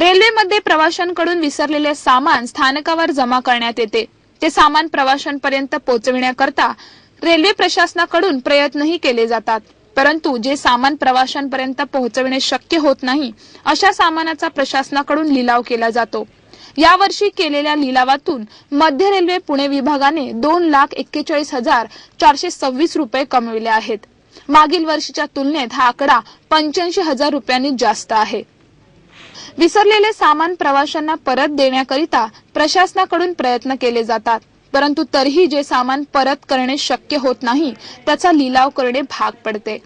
रेल्वेमध्ये प्रवाशांकडून विसरलेले सामान स्थानकावर जमा करण्यात येते। ते सामान प्रवाशांपर्यंत पोहोचविण्याकरता रेल्वे प्रशासनाकडून प्रयत्नही केले जातात, परंतु जे सामान प्रवाशांपर्यंत पोहोचविणे शक्य होत नाही अशा सामानाचा प्रशासनाकडून लिलाव केला जातो। यावर्षी केलेल्या लिलावातून मध्य रेल्वे पुणे विभागाने 2,41,426 रुपये कमविले आहेत। मागील वर्षीच्या तुलनेत हा आकडा 85,000 रुपयांनी जास्त आहे। विसरलेले सामान प्रवाशांना परत देण्याकरिता प्रशासनाकडून प्रयत्न केले जातात, परंतु तरीही जे सामान परत करणे शक्य होत नाही त्याचा लिलाव करणे भाग पडते।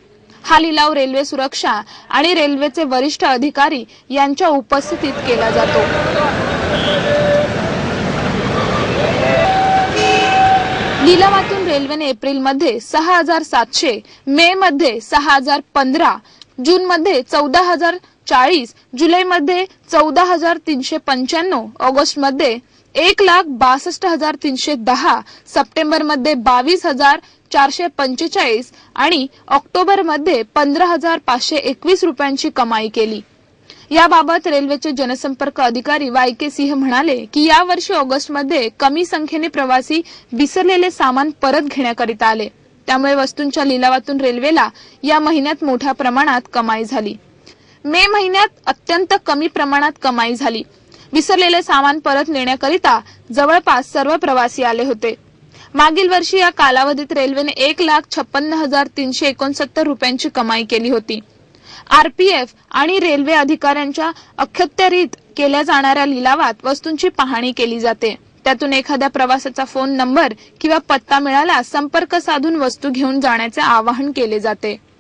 हा लिलाव रेल्वे सुरक्षा आणि रेल्वेचे वरिष्ठ अधिकारी यांच्या उपस्थितीत केला जातो। लिलावातून रेल्वेने एप्रिलमध्ये 6,700, मे मध्ये 6,015, जून मध्ये 14,040, जुलैमध्ये 14,395, ऑगस्ट मध्ये 1,62,310, सप्टेंबर मध्ये 22,445 आणि ऑक्टोबर मध्ये 15,521 रुपयांची कमाई केली। याबाबत रेल्वेचे जनसंपर्क अधिकारी YK सिंह म्हणाले की यावर्षी ऑगस्ट मध्ये कमी संख्येने प्रवासी विसरलेले सामान परत घेण्याकरिता आले, त्यामुळे वस्तूंच्या लिलावातून रेल्वेला या महिन्यात मोठ्या प्रमाणात कमाई झाली। मे महिन्यात अत्यंत कमी प्रमाणात कमाई झाली। विसरलेले सामान परत नेण्याकरिता जवळपास सर्व प्रवासी आले होते। मागील वर्षी या कालावधीत रेल्वेने 1,56,369 रुपयांची कमाई केली होती। RPF आणि रेल्वे अधिकाऱ्यांच्या अखत्यारीत केल्या जाणाऱ्या लिलावात वस्तूंची पाहणी केली जाते। त्यातून एखाद्या प्रवासाचा फोन नंबर किंवा पत्ता मिळाल्यास संपर्क साधून वस्तू घेऊन जाण्याचे आवाहन केले जाते।